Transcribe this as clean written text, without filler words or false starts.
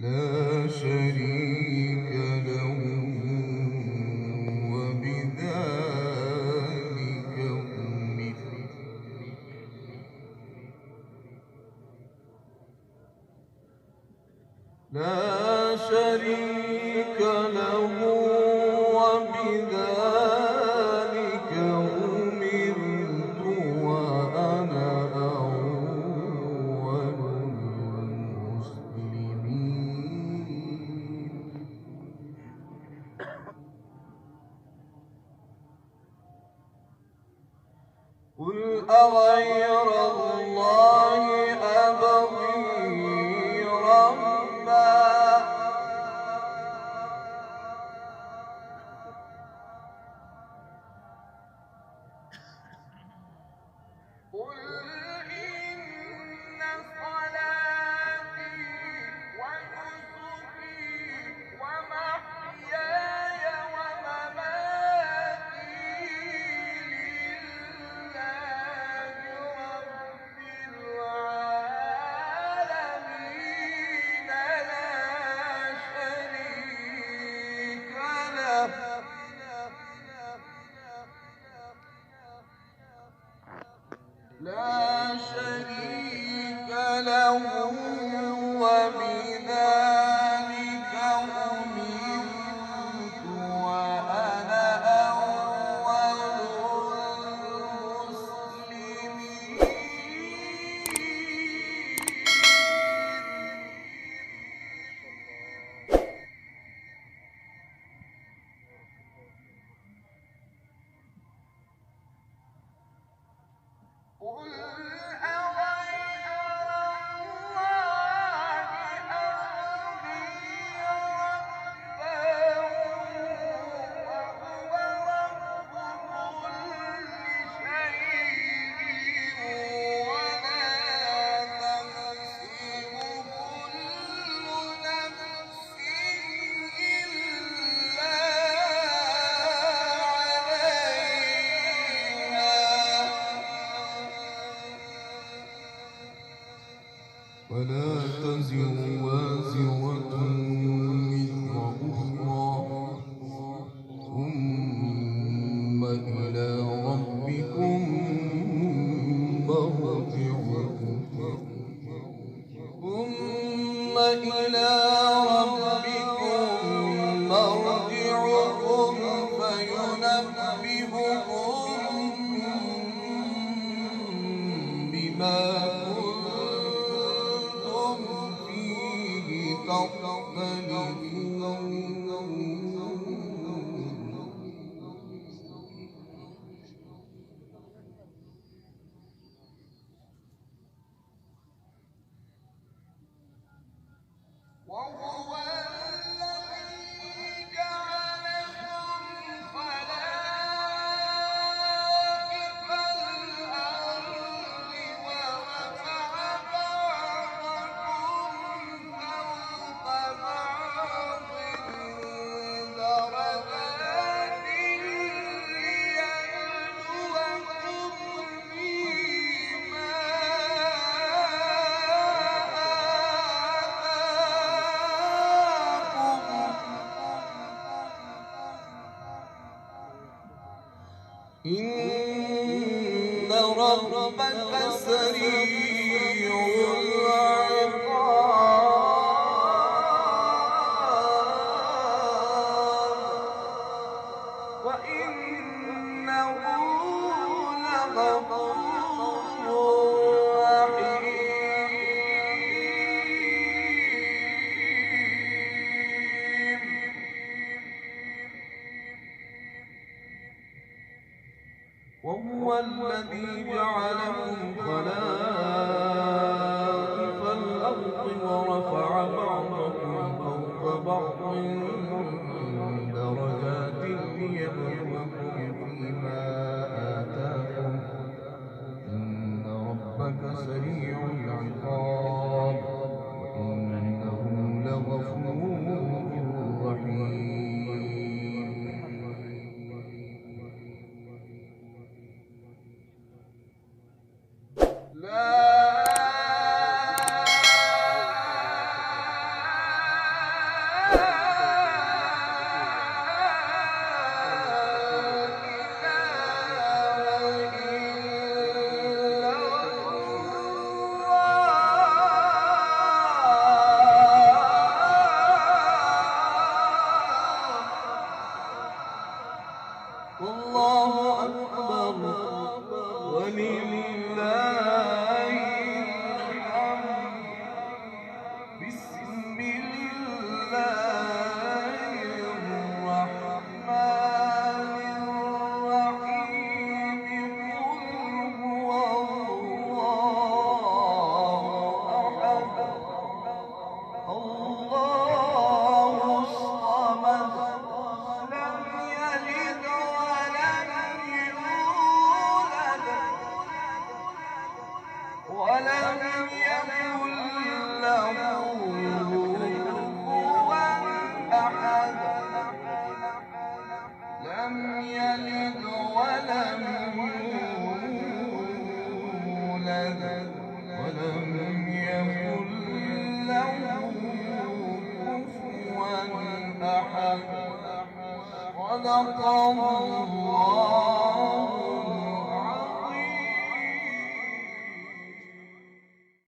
لا شريك له وبذلك أمرت. لا شريك له وبذلك أمرت وأنا أول المسلمين. قل أغير الله أبغي ربا قل إن صلاتي ونسكي ومحياي ومماتي لله رب العالمين لا شريك له. لا شريك له وبذلك أمرت وأنا أول المسلمين. قل أغير الله أبغي ربا وهو رب كل شيء ولا تكسب كل نفس إلا ولا تزر وازرة وزر أخرى ثم إلى ربكم مرجعكم فينبئكم بما كنتم فيه تختلفون. وهو الذي جعلكم خلائف الأرض ورفع بعضكم فوق بعض سريع العقاب وإنه لغفور رحيم. والله أكبر ولله الحمد. بسم الله الرحمن الرحيم. قل هو الله أحد الله الصمد لم يلد ولم يكن له كفوا أحد. لم يلد ولم يولد ولم يكن له كفوا أحد. صدق الله